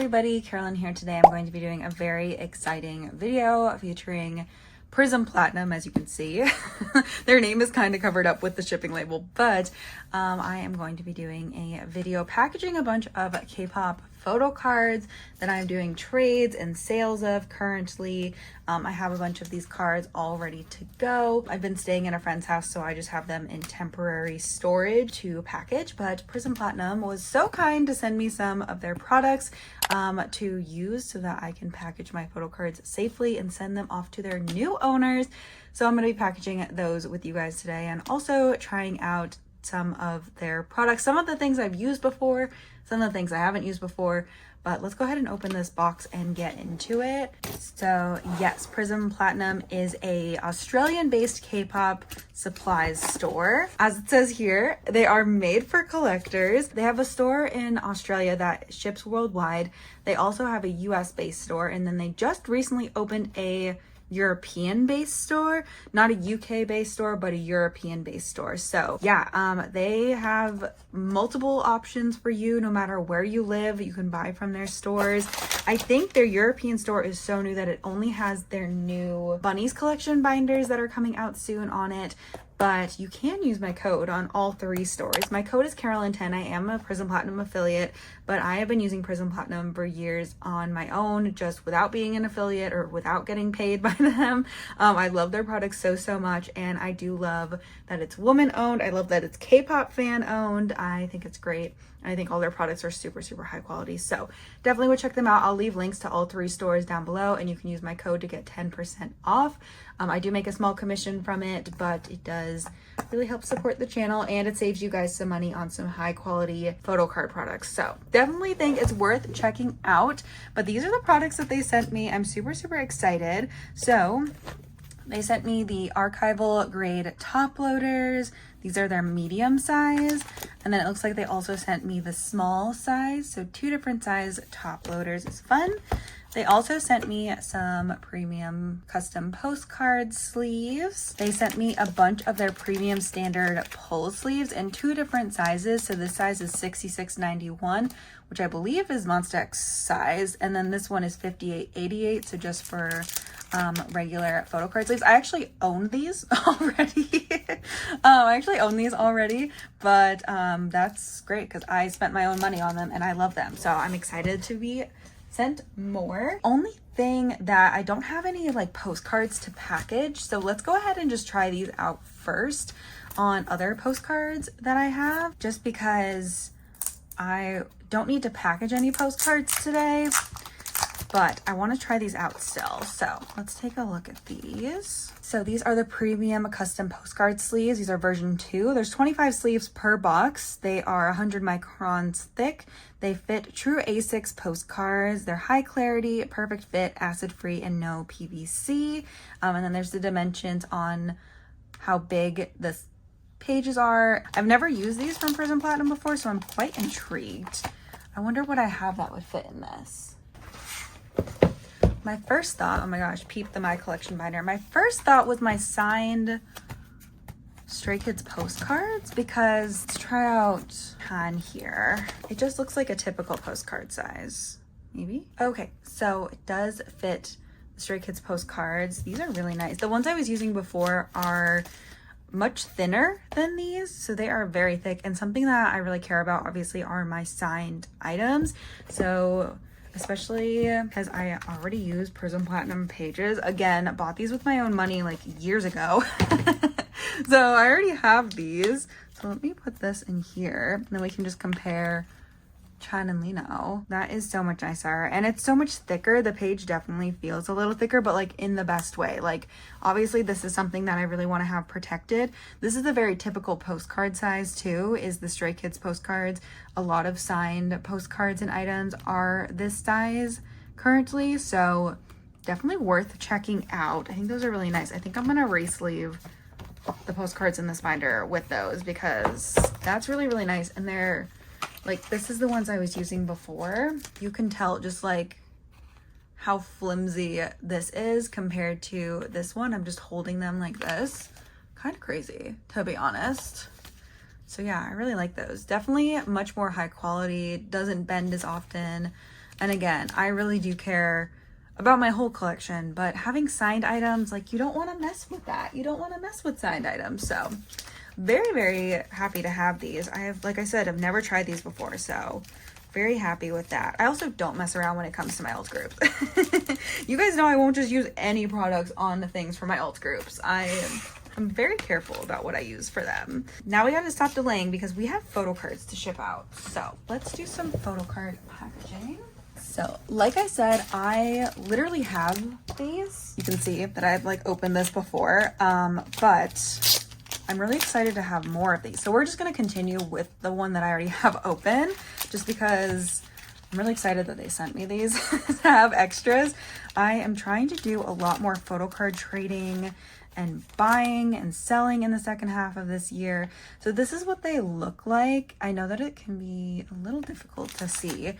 everybody, Carolyn here. Today I'm going to be doing a very exciting video featuring Prism Platinum. As you can see, their name is kind of covered up with the shipping label, but I am going to be doing a video packaging a bunch of Kpop photo cards that I'm doing trades and sales of currently. I have a bunch of these cards all ready to go. I've been staying in a friend's house, so I just have them in temporary storage to package, but Prism Platinum was so kind to send me some of their products to use so that I can package my photo cards safely and send them off to their new owners. So I'm going to be packaging those with you guys today and also trying out some of their products, some of the things I've used before, some of the things I haven't used before. But let's go ahead and open this box and get into it. So yes, Prism Platinum is a Australian-based K-pop supplies store. As it says here, they are made for collectors. They have a store in Australia that ships worldwide. They also have a US-based store, and then they just recently opened a European-based store, not a UK-based store, but a European-based store. So yeah, they have multiple options for you no matter where you live. You can buy from their stores. I think their European store is so new that it only has their new Bunnies collection binders that are coming out soon on it. But you can use my code on all three stores. My code is Carolyn10. I am a Prism Platinum affiliate, but I have been using Prism Platinum for years on my own, just without being an affiliate or without getting paid by them. I love their products so much, and I do love that it's woman owned. I love that it's K-pop fan owned. I think it's great. I think all their products are super high quality. So definitely go check them out. I'll leave links to all three stores down below, and you can use my code to get 10% off. I do make a small commission from it, but it does really help support the channel, and it saves you guys some money on some high quality photo card products. So definitely think it's worth checking out. But these are the products that they sent me. I'm super excited. So they sent me the archival grade top loaders. These are their medium size. And then it looks like they also sent me the small size. So two different size top loaders is fun. They also sent me some premium custom postcard sleeves. They sent me a bunch of their premium standard pull sleeves in two different sizes. So this size is 66.91, which I believe is Monsta X size. And then this one is 58.88. So just for regular photo card sleeves. I actually own these already. But that's great because I spent my own money on them and I love them. So I'm excited to be sent more. Only thing that I don't have any like postcards to package. So let's go ahead and just try these out first on other postcards that I have, just because I don't need to package any postcards today. But I want to try these out still. So let's take a look at these. So these are the premium custom postcard sleeves. These are version 2. There's 25 sleeves per box. They are 100 microns thick. They fit true A6 postcards. They're high clarity, perfect fit, acid free, and no PVC. And then there's the dimensions on how big the pages are. I've never used these from Prism Platinum before, so I'm quite intrigued. I wonder what I have that would fit in this. My first thought, oh my gosh, peep the My Collection binder. My first thought was my signed Stray Kids postcards, because let's try out on here. It just looks like a typical postcard size, maybe. Okay, so it does fit the Stray Kids postcards. These are really nice. The ones I was using before are much thinner than these, so they are very thick, and something that I really care about obviously are my signed items. So especially because I already use Prism Platinum pages. Again, bought these with my own money like years ago. So I already have these. So let me put this in here, and then we can just compare Chan and Lino. That is so much nicer, and it's so much thicker. The page definitely feels a little thicker, but like in the best way. Like obviously this is something that I really want to have protected. This is a very typical postcard size too, is the Stray Kids postcards. A lot of signed postcards and items are this size currently, so definitely worth checking out. I think those are really nice. I think I'm gonna re-sleeve the postcards in this binder with those, because that's really nice. And they're like, this is the ones I was using before. You can tell just like how flimsy this is compared to this one. I'm just holding them like this. Kind of crazy, to be honest. So yeah, I really like those. Definitely much more high quality, doesn't bend as often. And again, I really do care about my whole collection, but having signed items, like, you don't want to mess with that. You don't want to mess with signed items. So very, very happy to have these. I have, like I said, I've never tried these before, so very happy with that. I also don't mess around when it comes to my alt groups. You guys know I won't just use any products on the things for my alt groups. I'm very careful about what I use for them. Now we gotta stop delaying because we have photo cards to ship out. So let's do some photo card packaging. So like I said, I literally have these. You can see that I've like opened this before, but I'm really excited to have more of these. So we're just gonna continue with the one that I already have open, just because I'm really excited that they sent me these to have extras. I am trying to do a lot more photo card trading and buying and selling in the second half of this year. So this is what they look like. I know that it can be a little difficult to see.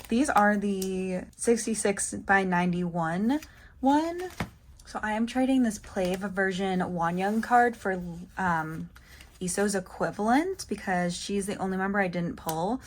These are the 66 by 91 one. So I am trading this Plave version Wonyoung card for Iso's equivalent because she's the only member I didn't pull.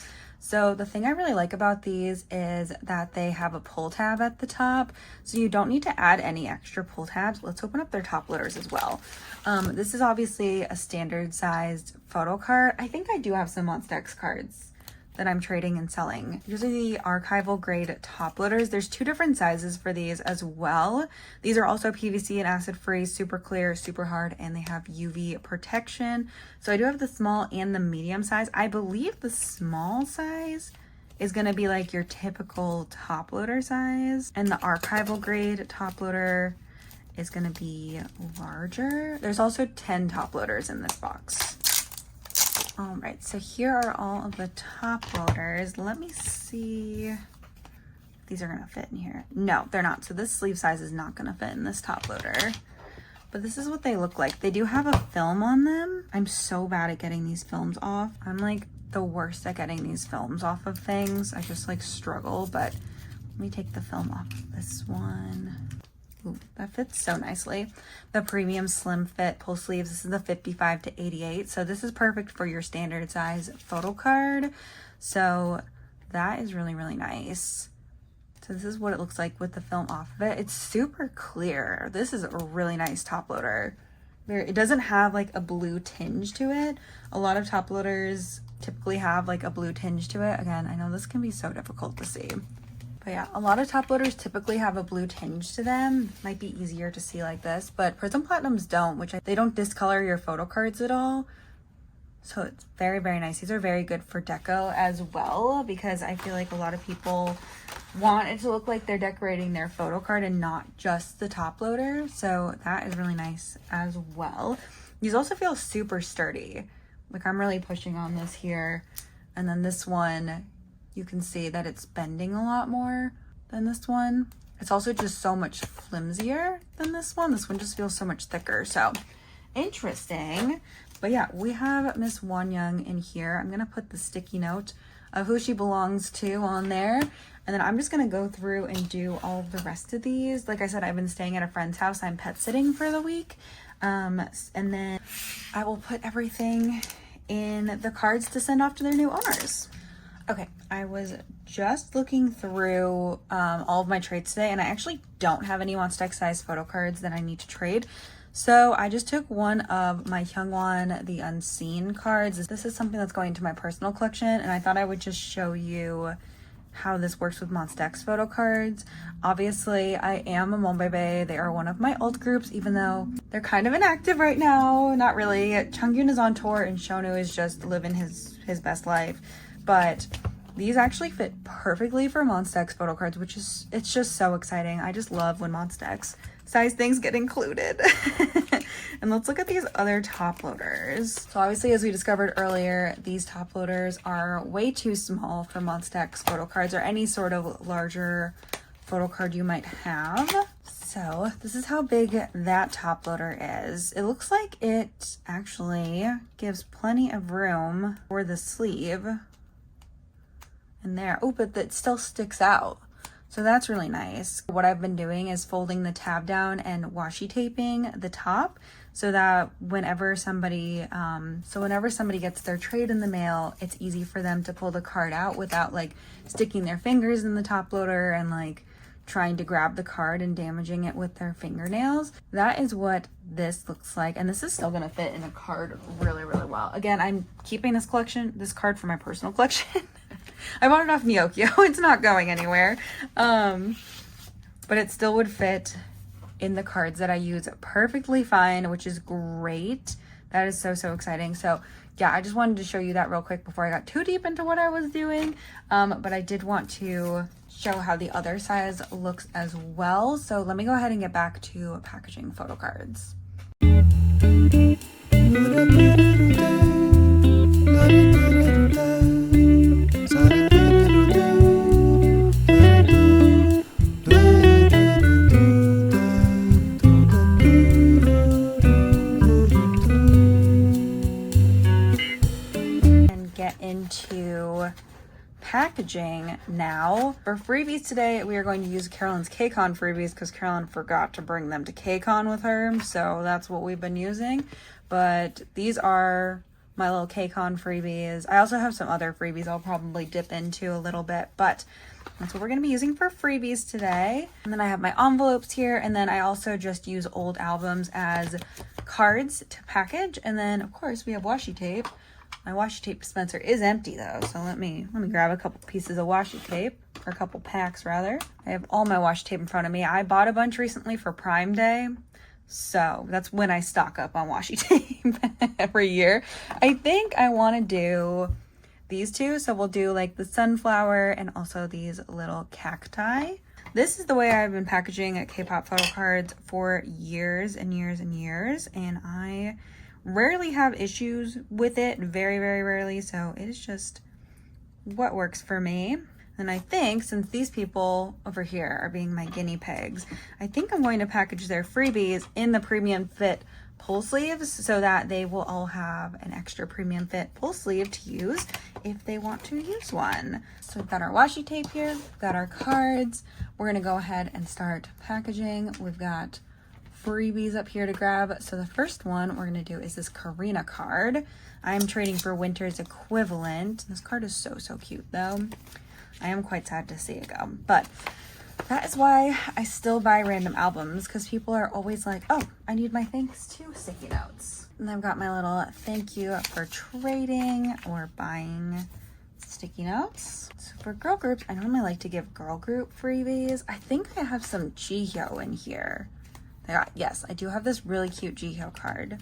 So the thing I really like about these is that they have a pull tab at the top, so you don't need to add any extra pull tabs. Let's open up their top loaders as well. This is obviously a standard sized photo card. I think I do have some Monster X cards that I'm trading and selling. These are the archival grade top loaders. There's two different sizes for these as well. These are also PVC and acid free, super clear, super hard, and they have UV protection. So I do have the small and the medium size. I believe the small size is gonna be like your typical top loader size, and the archival grade top loader is gonna be larger. There's also 10 top loaders in this box. All right, so here are all of the top loaders. Let me see if these are gonna fit in here. No, they're not. So this sleeve size is not gonna fit in this top loader, but this is what they look like. They do have a film on them. I'm so bad at getting these films off. I'm like the worst at getting these films off of things. I just like struggle, but let me take the film off of this one. Ooh, that fits so nicely. The premium slim fit pull sleeves. This is the 55 to 88. So this is perfect for your standard size photo card. So that is really, really nice. So this is what it looks like with the film off of it. It's super clear. This is a really nice top loader. It doesn't have like a blue tinge to it. A lot of top loaders typically have like a blue tinge to it. Again, I know this can be so difficult to see. But yeah, a lot of top loaders typically have a blue tinge to them. Might be easier to see like this, but Prism Platinums don't, they don't discolor your photo cards at all. So it's very, very nice. These are very good for deco as well, because I feel like a lot of people want it to look like they're decorating their photo card and not just the top loader. So that is really nice as well. These also feel super sturdy. Like I'm really pushing on this here. And then this one, you can see that it's bending a lot more than this one. It's also just so much flimsier than this one. This one just feels so much thicker. So interesting. But yeah, we have Miss Wonyoung in here. I'm gonna put the sticky note of who she belongs to on there. And then I'm just gonna go through and do all of the rest of these. Like I said, I've been staying at a friend's house. I'm pet sitting for the week. And then I will put everything in the cards to send off to their new owners. Okay, I was just looking through all of my trades today, and I actually don't have any Monster X size photo cards that I need to trade. So I just took one of my Hyungwon The Unseen cards. This is something that's going to my personal collection, and I thought I would just show you how this works with Monster X photo cards. Obviously, I am a Monbebe. They are one of my alt groups, even though they're kind of inactive right now. Not really. Chunghyun is on tour, and Shonu is just living his best life. But these actually fit perfectly for Monster X photo cards, which is, it's just so exciting. I just love when Monster X size things get included. And let's look at these other top loaders. So obviously, as we discovered earlier, these top loaders are way too small for Monster X photo cards or any sort of larger photo card you might have. So this is how big that top loader is. It looks like it actually gives plenty of room for the sleeve in there. Oh, but that still sticks out. So that's really nice. What I've been doing is folding the tab down and washi taping the top so that whenever somebody gets their trade in the mail, it's easy for them to pull the card out without like sticking their fingers in the top loader and like trying to grab the card and damaging it with their fingernails. That is what this looks like, and this is still gonna fit in a card really, really well. Again, I'm keeping this card for my personal collection. I bought it off Nyokyo. It's not going anywhere, but it still would fit in the cards that I use perfectly fine, which is great. That is so, so exciting. So yeah, I just wanted to show you that real quick before I got too deep into what I was doing. But I did want to show how the other size looks as well. So let me go ahead and get back to packaging photo cards. Into packaging now. For freebies today, we are going to use Carolyn's KCON freebies because Carolyn forgot to bring them to KCON with her, so that's what we've been using. But these are my little KCON freebies. I also have some other freebies I'll probably dip into a little bit, but that's what we're going to be using for freebies today. And then I have my envelopes here, and then I also just use old albums as cards to package. And then of course we have washi tape. My washi tape dispenser is empty though, so let me grab a couple pieces of washi tape, or a couple packs rather. I have all my washi tape in front of me. I bought a bunch recently for Prime Day, so that's when I stock up on washi tape every year. I think I want to do these two, so we'll do like the sunflower and also these little cacti. This is the way I've been packaging at Kpop Photocards for years and years and years, and I rarely have issues with it, very, very rarely, so it is just what works for me. And I think since these people over here are being my guinea pigs, I think I'm going to package their freebies in the premium fit pull sleeves so that they will all have an extra premium fit pull sleeve to use if they want to use one. So we've got our washi tape here, we've got our cards. We're gonna go ahead and start packaging. We've got freebies up here to grab. So the first one we're gonna do is this Karina card. I'm trading for Winter's equivalent. This card is so, so cute though. I am quite sad to see it go, but that is why I still buy random albums, because people are always like, oh, I need my thanks to sticky notes. And I've got my little thank you for trading or buying sticky notes. So for girl groups, I normally like to give girl group freebies. I think I have some Jihyo in here. Yes, I do have this really cute Jihyo card.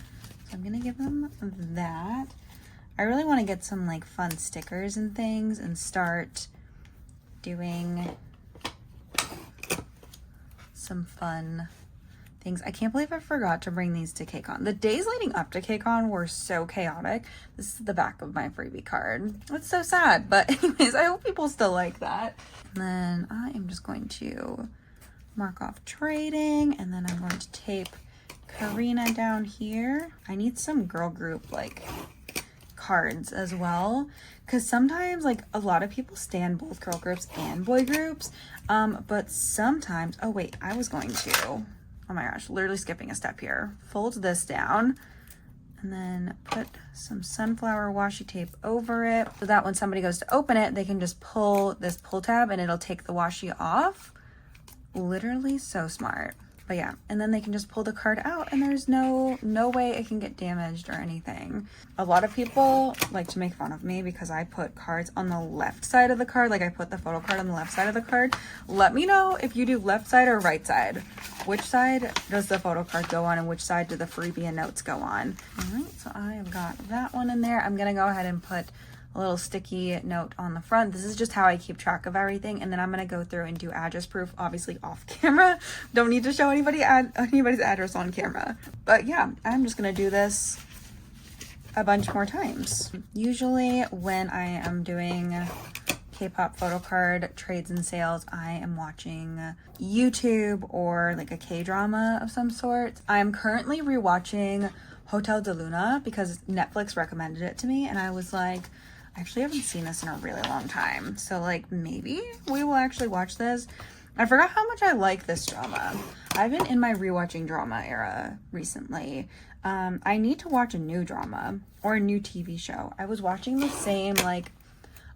So I'm gonna give them that. I really want to get some like fun stickers and things and start doing some fun things. I can't believe I forgot to bring these to KCON. The days leading up to KCON were so chaotic. This is the back of my freebie card. It's so sad, but anyways, I hope people still like that. And then I am just going to mark off trading, and then I'm going to tape Karina down here. I need some girl group like cards as well, because sometimes like a lot of people stand both girl groups and boy groups, but sometimes, oh wait, I was going to, oh my gosh, literally skipping a step here, fold this down and then put some sunflower washi tape over it so that when somebody goes to open it, they can just pull this pull tab and it'll take the washi off. Literally so smart. But yeah, and then they can just pull the card out and there's no way it can get damaged or anything. A lot of people like to make fun of me because I put cards on the left side of the card, like I put the photo card on the left side of the card. Let me know if you do left side or right side. Which side does the photo card go on and which side do the freebie and notes go on? All right, so I have got that one in there. I'm gonna go ahead and put a little sticky note on the front. This is just how I keep track of everything, and then I'm gonna go through and do address proof, obviously off camera. Don't need to show anybody's address on camera. But yeah, I'm just gonna do this a bunch more times. Usually when I am doing Kpop Photocard trades and sales, I am watching YouTube or like a K-drama of some sort. I'm currently rewatching Hotel de Luna because Netflix recommended it to me, and I was like, I actually haven't seen this in a really long time, so like maybe we will actually watch this. I forgot how much I like this drama. I've been in my rewatching drama era recently. I need to watch a new drama or a new TV show. I was watching the same like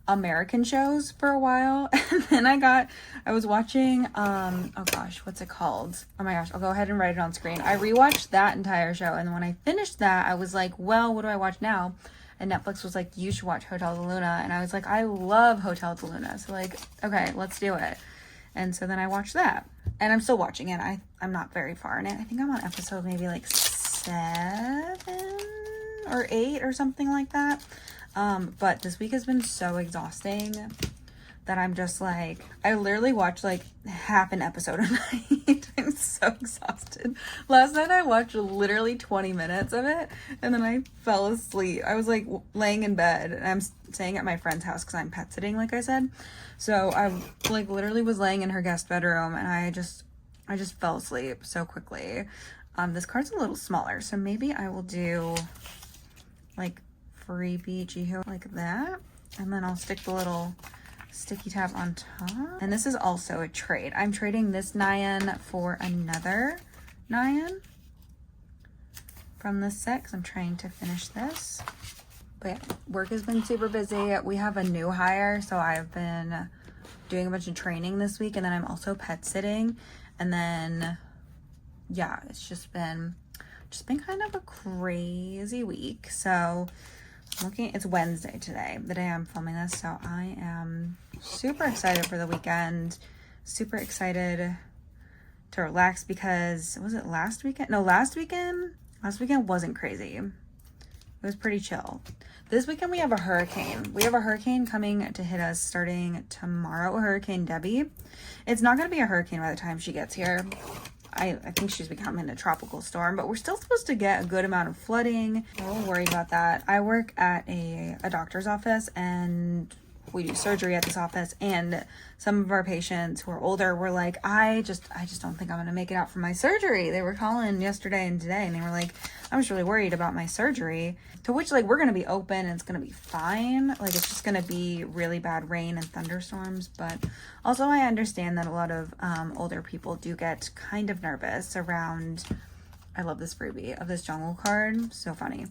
American shows for a while, and then I was watching oh gosh, what's it called? Oh my gosh, I'll go ahead and write it on screen. I rewatched that entire show, and when I finished that, I was like, well, what do I watch now? And Netflix was like, you should watch Hotel de Luna, and I was like, I love Hotel de Luna, so like, okay, let's do it. And so then I watched that, and I'm still watching it. I'm not very far in it. I think I'm on episode maybe like 7 or 8 or something like that. But this week has been so exhausting that I'm just like, I literally watch like half an episode a night. I'm so exhausted. Last night I watched literally 20 minutes of it, and then I fell asleep. I was like laying in bed, and I'm staying at my friend's house because I'm pet sitting, like I said. So I like literally was laying in her guest bedroom, and I just fell asleep so quickly. This card's a little smaller, so maybe I will do like freebie Jiho like that, and then I'll stick the little sticky tab on top. And this is also a trade. I'm trading this Nyan for another Nyan from this set because I'm trying to finish this. But yeah, work has been super busy. We have a new hire, so I've been doing a bunch of training this week, and then I'm also pet sitting, and then yeah, it's just been kind of a crazy week. So it's Wednesday today, the day I'm filming this, so I am super excited for the weekend, super excited to relax because, was it last weekend? No, last weekend wasn't crazy. It was pretty chill. This weekend we have a hurricane. We have a hurricane coming to hit us starting tomorrow, Hurricane Debbie. It's not going to be a hurricane by the time she gets here. I think she's becoming a tropical storm, but we're still supposed to get a good amount of flooding. I'm a little worried about that. I work at a doctor's office, and we do surgery at this office, and some of our patients who are older were like, I just don't think I'm gonna make it out for my surgery. They were calling yesterday and today, and they were like, I'm just really worried about my surgery. To which, like, we're gonna be open and it's gonna be fine. Like, it's just gonna be really bad rain and thunderstorms. But also I understand that a lot of older people do get kind of nervous around, I love this freebie of this jungle card, so funny.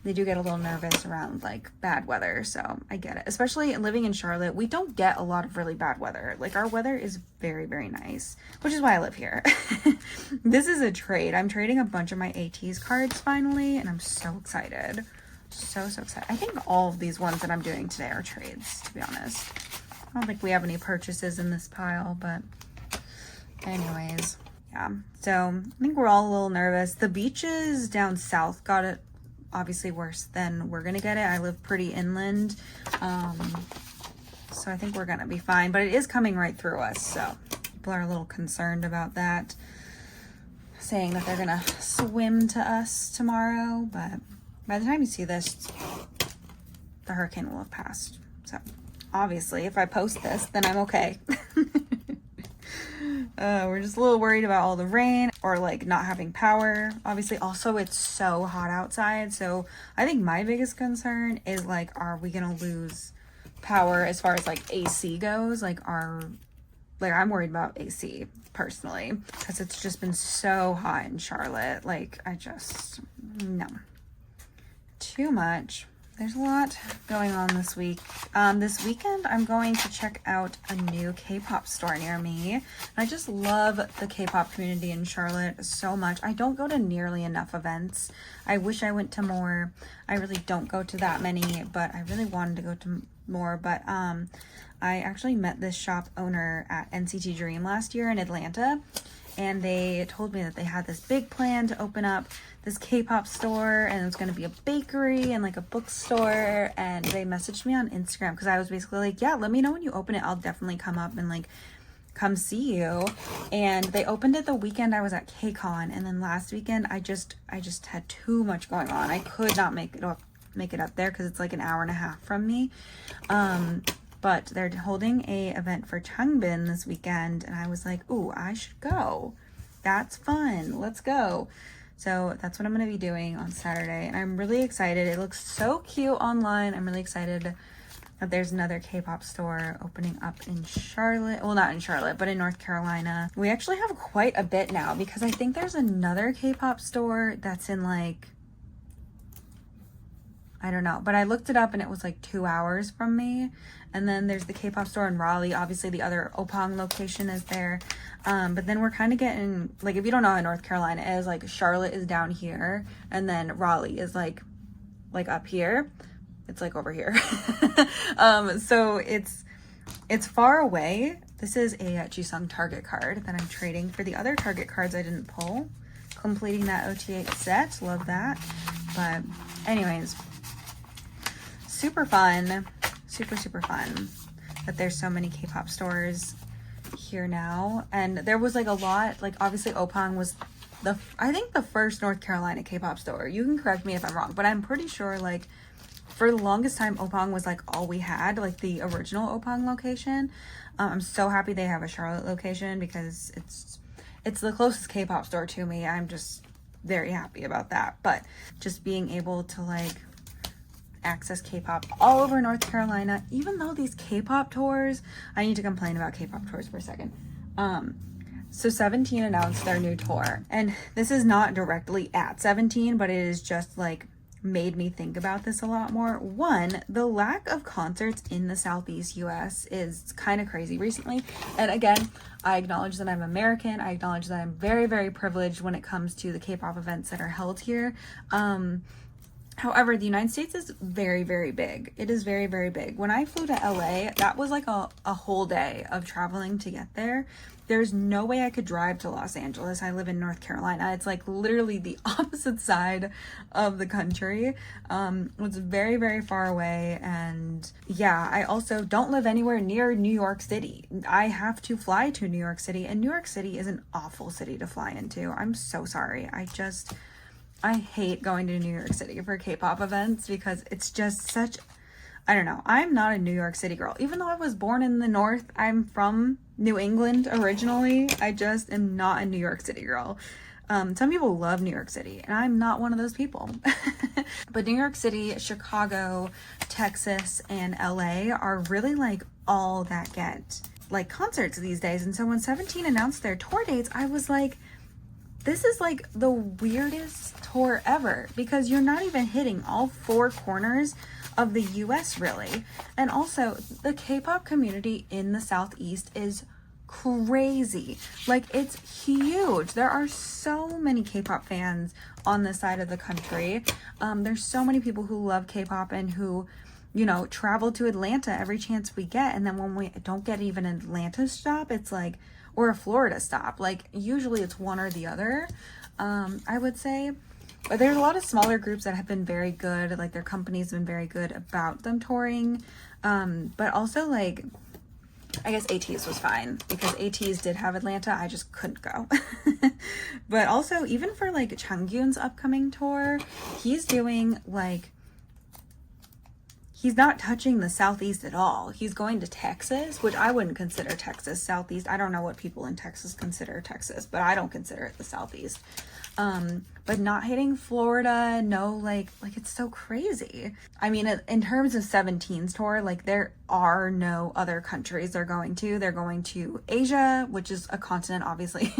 They do get a little nervous around like bad weather, so I get it. Especially living in Charlotte, we don't get a lot of really bad weather. Like, our weather is very, very nice, which is why I live here. This is a trade. I'm trading a bunch of my ATs cards finally, and I'm so excited. So excited. I think all of these ones that I'm doing today are trades, to be honest. I don't think we have any purchases in this pile, but anyways, yeah. So I think we're all a little nervous. The beaches down south got it obviously worse than we're gonna get it. I live pretty inland, so I think we're gonna be fine, but it is coming right through us, so people are a little concerned about that, saying that they're gonna swim to us tomorrow, but by the time you see this, the hurricane will have passed. So obviously if I post this, then I'm okay. We're just a little worried about all the rain or like not having power. Obviously, also it's so hot outside. So I think my biggest concern is like, are we gonna lose power as far as like AC goes? Like, I'm worried about AC personally because it's just been so hot in Charlotte. Like, no, too much. There's a lot going on this week. This weekend, I'm going to check out a new K-pop store near me. I just love the K-pop community in Charlotte so much. I don't go to nearly enough events. I wish I went to more. I really don't go to that many, but I really wanted to go to more. But I actually met this shop owner at NCT Dream last year in Atlanta, and they told me that they had this big plan to open up this K-pop store, and it was going to be a bakery and like a bookstore. And they messaged me on Instagram because I was basically like, yeah, let me know when you open it. I'll definitely come up and like come see you. And they opened it the weekend I was at KCON, and then last weekend I just had too much going on. I could not make it up there because it's like an hour and a half from me. But they're holding a event for Changbin this weekend, and I was like, ooh, I should go. That's fun. Let's go. So that's what I'm going to be doing on Saturday, and I'm really excited. It looks so cute online. I'm really excited that there's another K-pop store opening up in Charlotte. Well, not in Charlotte, but in North Carolina. We actually have quite a bit now because I think there's another K-pop store that's in like, I don't know, but I looked it up and it was like 2 hours from me. And then there's the K-pop store in Raleigh. Obviously the other Opang location is there. But then we're kind of getting, like, if you don't know how North Carolina is, like Charlotte is down here and then Raleigh is like up here. It's like over here. So it's far away. This is a Jisung Target card that I'm trading for the other Target cards I didn't pull. Completing that OT8 set. Love that. But anyways, super fun. Super fun that there's so many K-pop stores here now. And there was like a lot, like obviously Opang was I think the first North Carolina K-pop store. You can correct me if I'm wrong, but I'm pretty sure like for the longest time Opang was like all we had, like the original Opang location. I'm so happy they have a Charlotte location because it's the closest K-pop store to me. I'm just very happy about that. But just being able to like access K-pop all over North Carolina, even though these K-pop tours, I need to complain about K-pop tours for a second. So 17 announced their new tour, and this is not directly at 17, but it is just like made me think about this a lot more. One, the lack of concerts in the Southeast US is kind of crazy recently. And again, I acknowledge that I'm American. I acknowledge that I'm very, very privileged when it comes to the K-pop events that are held here. However, the United States is very, very big. It is very, very big. When I flew to LA, that was like a whole day of traveling to get there. There's no way I could drive to Los Angeles. I live in North Carolina. It's like literally the opposite side of the country. It's very, very far away. And yeah, I also don't live anywhere near New York City. I have to fly to New York City, and New York City is an awful city to fly into. I'm so sorry. I hate going to New York City for K-pop events because it's just such, I don't know. I'm not a New York City girl. Even though I was born in the North, I'm from New England originally. I just am not a New York City girl. Some people love New York City, and I'm not one of those people. But New York City, Chicago, Texas, and LA are really like all that get like concerts these days. And so when 17 announced their tour dates, I was like, this is like the weirdest tour ever because you're not even hitting all four corners of the US really. And also the K-pop community in the Southeast is crazy. Like it's huge. There are so many K-pop fans on this side of the country. There's so many people who love K-pop and who, you know, travel to Atlanta every chance we get. And then when we don't get even an Atlanta stop, it's like, or a Florida stop. Like usually it's one or the other, I would say. But there's a lot of smaller groups that have been very good. Like their company's been very good about them touring. But also like, I guess ATEEZ was fine because ATEEZ did have Atlanta. I just couldn't go. But also even for like Changyun's upcoming tour, he's doing like, he's not touching the Southeast at all. He's going to Texas, which I wouldn't consider Texas Southeast. I don't know what people in Texas consider Texas, but I don't consider it the Southeast. But not hitting Florida, no, like it's so crazy. I mean, in terms of 17's tour, like there are no other countries they're going to. They're going to Asia, which is a continent, obviously,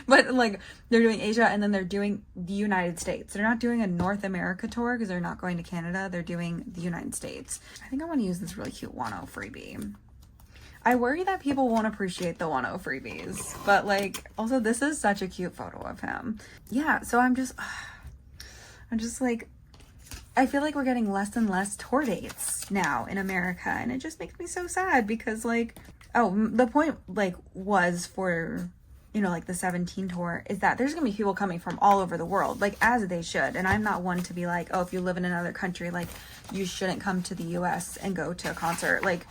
but like they're doing Asia and then they're doing the United States. They're not doing a North America tour because they're not going to Canada. They're doing the United States. I think I want to use this really cute Wano freebie. I worry that people won't appreciate the 1.0 freebies, but like, also this is such a cute photo of him. Yeah, so I'm just like, I feel like we're getting less and less tour dates now in America, and it just makes me so sad because like, oh, the point like was for, you know, like the 17 tour is that there's gonna be people coming from all over the world, like as they should. And I'm not one to be like, oh, if you live in another country, like you shouldn't come to the US and go to a concert. Like,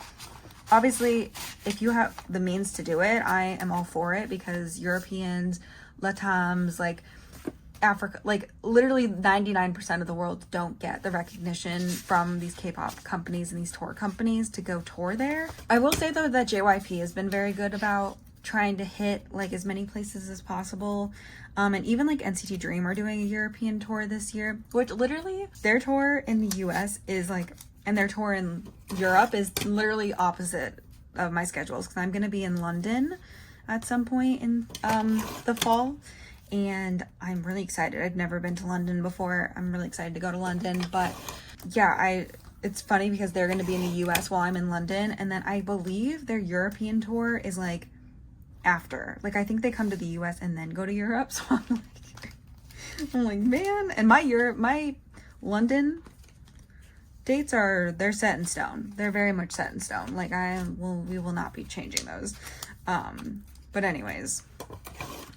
obviously, if you have the means to do it, I am all for it because Europeans, Latams, like Africa, like literally 99% of the world don't get the recognition from these K-pop companies and these tour companies to go tour there. I will say though that JYP has been very good about trying to hit like as many places as possible. And even like NCT Dream are doing a European tour this year, which literally their tour in the US is like and their tour in Europe is literally opposite of my schedules, because I'm going to be in London at some point in the fall, and I'm really excited. I've never been to London before. I'm really excited to go to London. But yeah, it's funny because they're going to be in the US while I'm in London, and then I believe their European tour is like after. Like, I think they come to the US and then go to Europe. So I'm like, man. And my London dates they're set in stone. They're very much set in stone. Like, we will not be changing those. But anyways,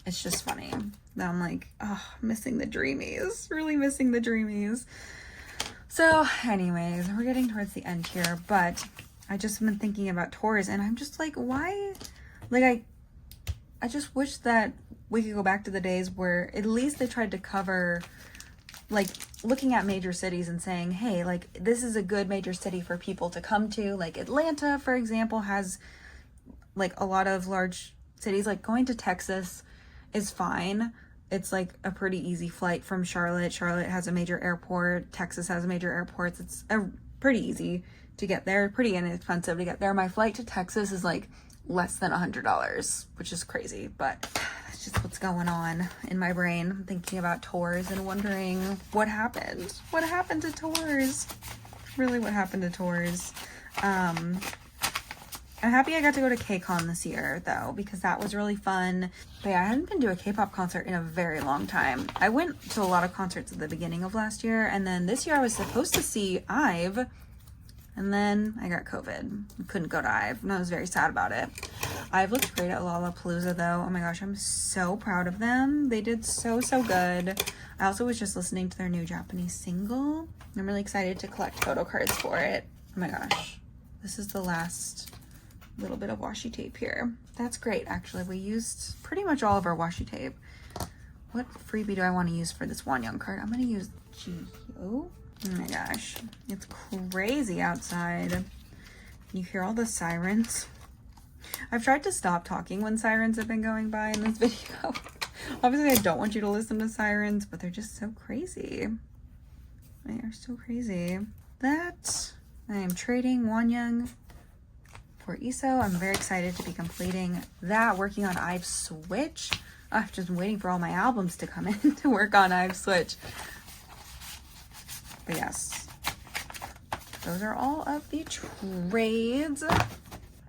it's just funny that I'm like, oh, missing the dreamies, really missing the dreamies. So anyways, we're getting towards the end here, but I just been thinking about tours, and I'm just like, why? Like, I just wish that we could go back to the days where at least they tried to cover, like, looking at major cities and saying, hey, like, this is a good major city for people to come to. Like, Atlanta, for example, has like a lot of large cities. Like, going to Texas is fine. It's like a pretty easy flight from Charlotte. Charlotte has a major airport. Texas has major airports. It's pretty easy to get there, pretty inexpensive to get there. My flight to Texas is like less than $100, which is crazy, but that's just what's going on in my brain. I'm thinking about tours and wondering what happened. What happened to tours? Really, what happened to tours? I'm happy I got to go to KCON this year, though, because that was really fun. But yeah, I hadn't been to a K-pop concert in a very long time. I went to a lot of concerts at the beginning of last year, and then this year I was supposed to see IVE, and then I got COVID. I couldn't go to IVE, and I was very sad about it. IVE looked great at Lollapalooza, though. Oh my gosh, I'm so proud of them. They did so good. I also was just listening to their new Japanese single. I'm really excited to collect photo cards for it. Oh my gosh. This is the last little bit of washi tape here. That's great, actually. We used pretty much all of our washi tape. What freebie do I want to use for this Wonyoung card? I'm going to use Geo. Oh my gosh. It's crazy outside. Can you hear all the sirens? I've tried to stop talking when sirens have been going by in this video. Obviously, I don't want you to listen to sirens, but they're just so crazy. They are so crazy. That I am trading Wonyoung for ESO. I'm very excited to be completing that, working on IVE Switch. I've just been waiting for all my albums to come in to work on IVE Switch. But yes, those are all of the trades.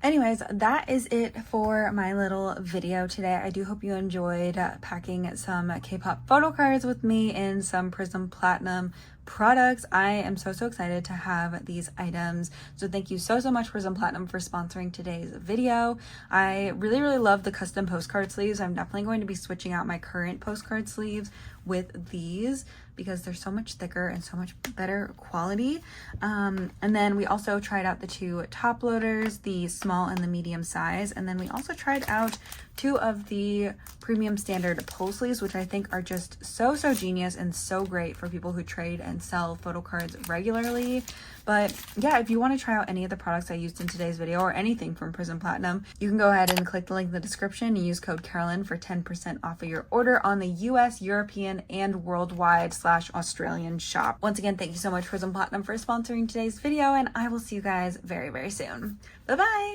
Anyways, that is it for my little video today. I do hope you enjoyed packing some Kpop photo cards with me in some Prism Platinum products. I am so excited to have these items. So thank you so much, Prism Platinum, for sponsoring today's video. I really love the custom postcard sleeves. I'm definitely going to be switching out my current postcard sleeves with these because they're so much thicker and so much better quality. And then we also tried out the two top loaders, the small and the medium size. And then we also tried out two of the premium standard pull sleeves, which I think are just so genius and so great for people who trade and sell photo cards regularly. But yeah, if you want to try out any of the products I used in today's video or anything from Prism Platinum, you can go ahead and click the link in the description and use code Carolyn for 10% off of your order on the US, European, and worldwide / Australian shop. Once again, thank you so much, Prism Platinum, for sponsoring today's video, and I will see you guys very soon. Bye-bye!